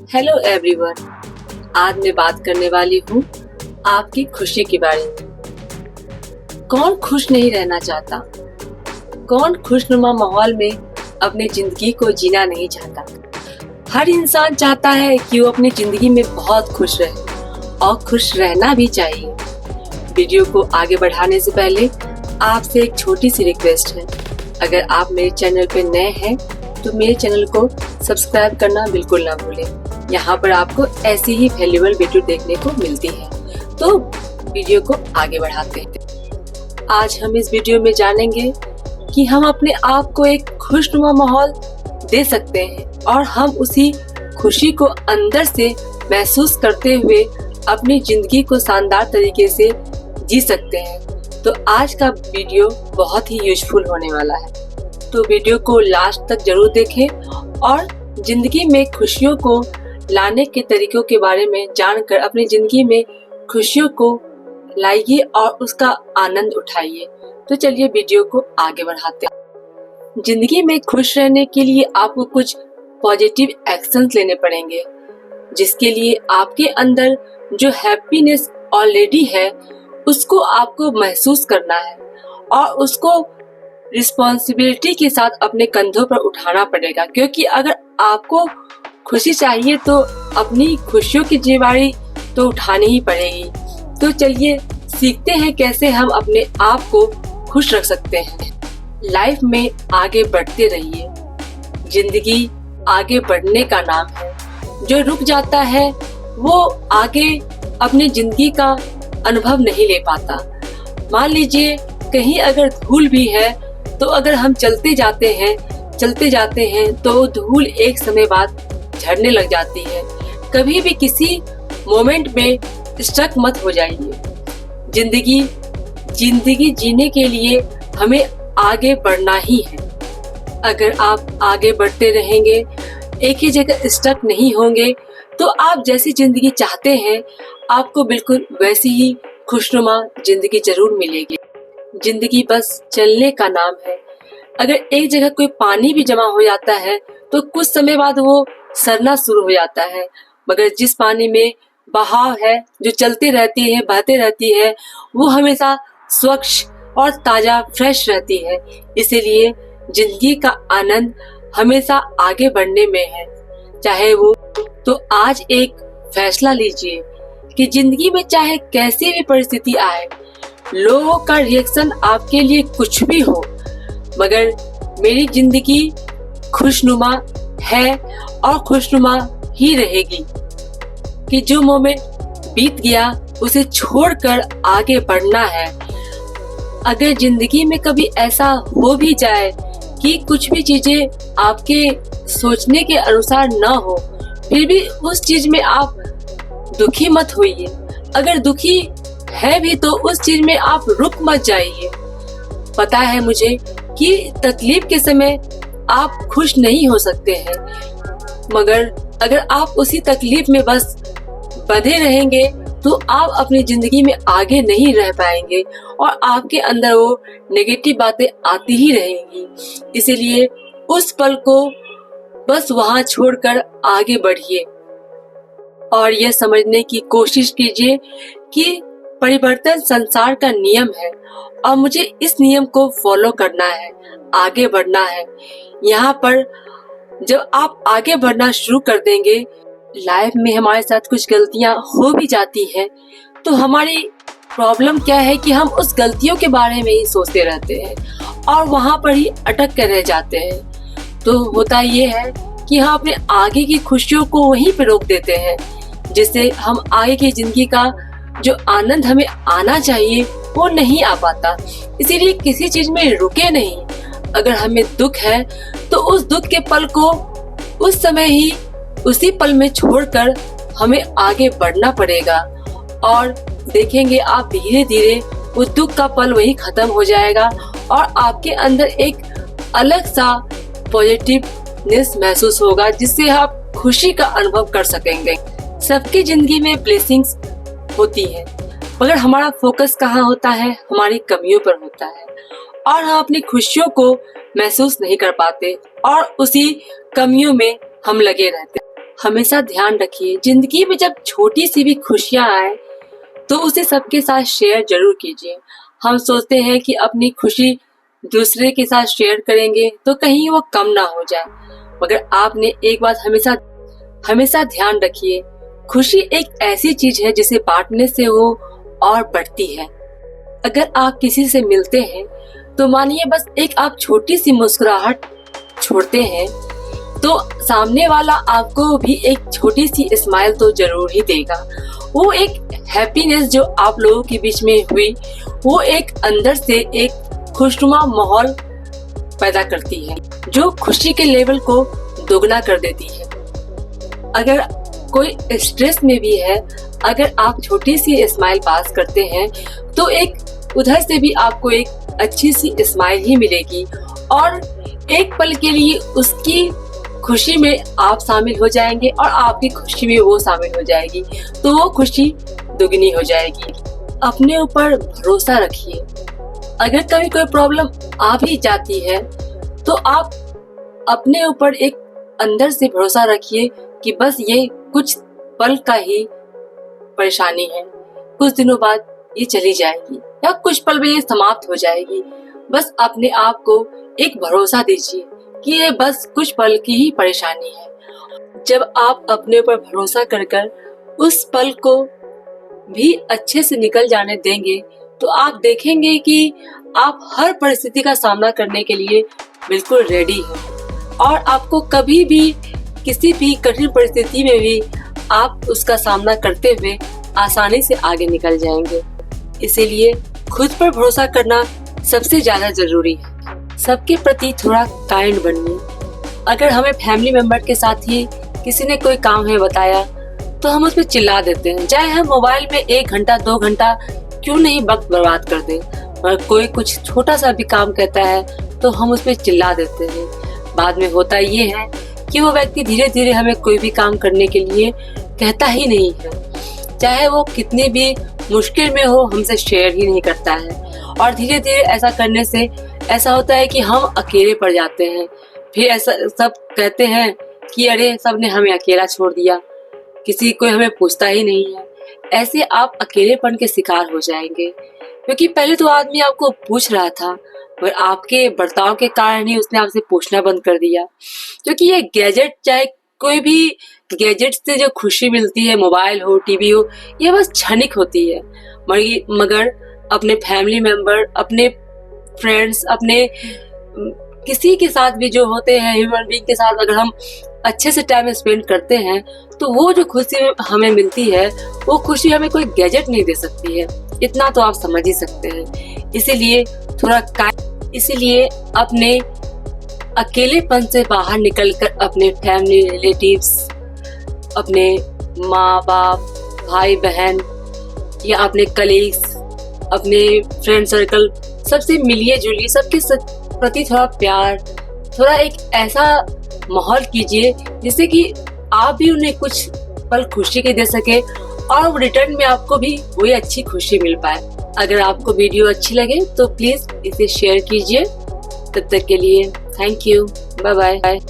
Hello everyone, आज मैं बात करने वाली हूँ आपकी खुशी के बारे में। कौन खुश नहीं रहना चाहता? कौन खुशनुमा माहौल में अपनी जिंदगी को जीना नहीं चाहता? हर इंसान चाहता है कि वो अपनी जिंदगी में बहुत खुश रहे और खुश रहना भी चाहिए। वीडियो को आगे बढ़ाने से पहले आपसे एक छोटी सी रिक्वेस्ट है। अगर आप मेरे चैनल पे नए हैं तो मेरे चैनल को सब्सक्राइब करना बिल्कुल ना भूलें। यहाँ पर आपको ऐसी ही वैल्यूएबल वीडियो देखने को मिलती है। तो वीडियो को आगे बढ़ाते हैं। आज हम इस वीडियो में जानेंगे कि हम अपने आप को एक खुशनुमा माहौल दे सकते हैं और हम उसी खुशी को अंदर से महसूस करते हुए अपनी जिंदगी को शानदार तरीके से जी सकते हैं। तो आज का वीडियो बहुत ही यूजफुल होने वाला है, तो वीडियो को लास्ट तक जरूर देखें और जिंदगी में खुशियों को लाने के तरीकों के बारे में जानकर अपनी जिंदगी में खुशियों को लाइए और उसका आनंद उठाइए। तो चलिए वीडियो को आगे बढ़ाते हैं। जिंदगी में खुश रहने के लिए आपको कुछ पॉजिटिव एक्शंस लेने पड़ेंगे, जिसके लिए आपके अंदर जो हैप्पीनेस ऑलरेडी है उसको आपको महसूस करना है और उसको रिस्पॉन्सिबिलिटी के साथ अपने कंधों पर उठाना पड़ेगा। क्योंकि अगर आपको खुशी चाहिए तो अपनी खुशियों की जिम्मेदारी तो उठानी ही पड़ेगी। तो चलिए सीखते हैं कैसे हम अपने आप को खुश रख सकते हैं। लाइफ में आगे बढ़ते रहिए। जिंदगी आगे बढ़ने का नाम है। जो रुक जाता है वो आगे अपनी जिंदगी का अनुभव नहीं ले पाता। मान लीजिए कहीं अगर धूल भी है तो अगर हम चलते जाते हैं तो धूल एक समय बाद झड़ने लग जाती है। कभी भी किसी मोमेंट में स्टक मत हो जाइए। जिंदगी जीने के लिए हमें आगे बढ़ना ही है। अगर आप आगे बढ़ते रहेंगे, एक ही जगह स्टक नहीं होंगे, तो आप जैसी जिंदगी चाहते हैं आपको बिल्कुल वैसी ही खुशनुमा जिंदगी जरूर मिलेगी। जिंदगी बस चलने का नाम है। अगर एक जगह कोई पानी भी जमा हो जाता है तो कुछ समय बाद वो सरना शुरू हो जाता है, मगर जिस पानी में बहाव है, जो चलती रहती है, बहती रहती है, वो हमेशा स्वच्छ और ताजा फ्रेश रहती है। इसीलिए जिंदगी का आनंद हमेशा आगे बढ़ने में है। चाहे वो तो आज एक फैसला लीजिए कि जिंदगी में चाहे कैसी भी परिस्थिति आए, लोगों का रिएक्शन आपके लिए कुछ भी हो, मगर मेरी जिंदगी खुशनुमा है और खुशनुमा ही रहेगी। कि जो मोमेंट बीत गया उसे छोड़कर आगे बढ़ना है। अगर जिंदगी में कभी ऐसा हो भी जाए कि कुछ भी चीजें आपके सोचने के अनुसार न हो, फिर भी उस चीज में आप दुखी मत होइए। अगर दुखी है भी तो उस चीज में आप रुक मत जाइए। पता है मुझे कि तकलीफ के समय आप खुश नहीं हो सकते हैं, मगर अगर आप उसी तकलीफ में बस बंधे रहेंगे तो आप अपनी जिंदगी में आगे नहीं रह पाएंगे और आपके अंदर वो नेगेटिव बातें आती ही रहेंगी। इसीलिए उस पल को बस वहां छोड़कर आगे बढ़िए और यह समझने की कोशिश कीजिए कि परिवर्तन संसार का नियम है और मुझे इस नियम को फॉलो करना है, आगे बढ़ना है। यहाँ पर जब आप आगे बढ़ना शुरू कर देंगे, लाइफ में हमारे साथ कुछ गलतियां हो भी जाती हैं, तो हमारी प्रॉब्लम क्या है कि हम उस गलतियों के बारे में ही सोचते रहते हैं और वहां पर ही अटक कर रह जाते हैं। तो होता ये है कि हम अपने आगे की खुशियों को वहीं पे रोक देते हैं, जिससे हम आगे की जिंदगी का जो आनंद हमें आना चाहिए वो नहीं आ पाता। इसीलिए किसी चीज में रुके नहीं। अगर हमें दुख है तो उस दुख के पल को उस समय ही उसी पल में छोड़कर हमें आगे बढ़ना पड़ेगा और देखेंगे आप धीरे धीरे वो दुख का पल वही खत्म हो जाएगा और आपके अंदर एक अलग सा पॉजिटिवनेस महसूस होगा, जिससे आप खुशी का अनुभव कर सकेंगे। सबकी जिंदगी में ब्लेसिंग्स होती है, मगर हमारा फोकस कहाँ होता है? हमारी कमियों पर होता है और हम अपनी खुशियों को महसूस नहीं कर पाते और उसी कमियों में हम लगे रहते हैं। हमेशा ध्यान रखिए, जिंदगी में जब छोटी सी भी खुशियां आए तो उसे सबके साथ शेयर जरूर कीजिए। हम सोचते हैं कि अपनी खुशी दूसरे के साथ शेयर करेंगे तो कहीं वो कम ना हो जाए, मगर आपने एक बात हमेशा हमेशा ध्यान रखिए, खुशी एक ऐसी चीज है जिसे बांटने से वो और बढ़ती है। अगर आप किसी से मिलते हैं तो मानिए बस एक आप छोटी सी मुस्कुराहट छोड़ते हैं तो सामने वाला आपको भी एक छोटी सी स्माइल तो जरूर ही देगा। वो एक हैप्पीनेस जो आप लोगों के बीच में हुई, वो एक अंदर से एक खुशनुमा माहौल पैदा करती है जो खुशी के लेवल को दोगुना कर देती है। अगर कोई स्ट्रेस में भी है, अगर आप छोटी सी स्माइल पास करते हैं तो एक उधर से भी आपको एक अच्छी सी स्माइल ही मिलेगी और एक पल के लिए उसकी खुशी में आप शामिल हो जाएंगे और आपकी खुशी में वो शामिल हो जाएगी, तो वो खुशी दुगनी हो जाएगी। अपने ऊपर भरोसा रखिए। अगर कभी कोई प्रॉब्लम आ भी जाती है तो आप अपने ऊपर एक अंदर से भरोसा रखिए कि बस ये कुछ पल का ही परेशानी है, कुछ दिनों बाद ये चली जाएगी या कुछ पल में ये समाप्त हो जाएगी। बस अपने आप को एक भरोसा दीजिए कि ये बस कुछ पल की ही परेशानी है। जब आप अपने ऊपर भरोसा कर उस पल को भी अच्छे से निकल जाने देंगे तो आप देखेंगे कि आप हर परिस्थिति का सामना करने के लिए बिल्कुल रेडी हैं और आपको कभी भी किसी भी कठिन परिस्थिति में भी आप उसका सामना करते हुए आसानी से आगे निकल जाएंगे। इसीलिए खुद पर भरोसा करना सबसे ज्यादा जरूरी है। सबके प्रति थोड़ा काइंड बनिए। अगर हमें फैमिली मेंबर के साथ ही किसी ने कोई काम है बताया तो हम उस पर चिल्ला देते हैं, चाहे हम मोबाइल में 1 घंटा 2 घंटा क्यों नहीं वक्त बर्बाद कर दें, पर कोई कुछ छोटा सा भी काम कहता है तो हम उस पर चिल्ला देते हैं। बाद में होता ये है कि वो व्यक्ति धीरे धीरे हमें कोई भी काम करने के लिए कहता ही नहीं है, चाहे वो कितनी भी मुश्किल में हो हमसे शेयर ही नहीं करता है। और धीरे धीरे ऐसा करने से ऐसा होता है कि हम अकेले पड़ जाते हैं। फिर ऐसा सब कहते हैं कि अरे सबने हमें अकेला छोड़ दिया, किसी कोई हमें पूछता ही नहीं है। ऐसे आप अकेलेपन के शिकार हो जाएंगे, क्योंकि पहले तो आदमी आपको पूछ रहा था पर आपके बर्ताव के कारण ही उसने आपसे पूछना बंद कर दिया। क्योंकि ये गैजेट, चाहे कोई भी गैजेट से जो खुशी मिलती है, मोबाइल हो टीवी हो, ये बस क्षणिक होती है। मगर अपने फैमिली मेंबर, अपने फ्रेंड्स, अपने किसी के साथ भी जो होते हैं ह्यूमन बीइंग के साथ अगर हम अच्छे से टाइम स्पेंड करते हैं तो वो जो खुशी हमें मिलती है वो खुशी हमें कोई गैजेट नहीं दे सकती है। इतना तो आप समझ ही सकते हैं। इसीलिए अपने अकेलेपन से बाहर निकलकर अपने फैमिली, रिलेटिव्स, अपने माँ बाप, भाई बहन या अपने कलीग्स, अपने फ्रेंड सर्कल, सबसे मिलिए जुलिए, सबके प्रति थोड़ा प्यार, थोड़ा एक ऐसा माहौल कीजिए जिससे कि आप भी उन्हें कुछ पल खुशी के दे सके और रिटर्न में आपको भी वही अच्छी खुशी मिल पाए। अगर आपको वीडियो अच्छी लगे तो प्लीज इसे शेयर कीजिए। तब तक के लिए थैंक यू, बाय बाय।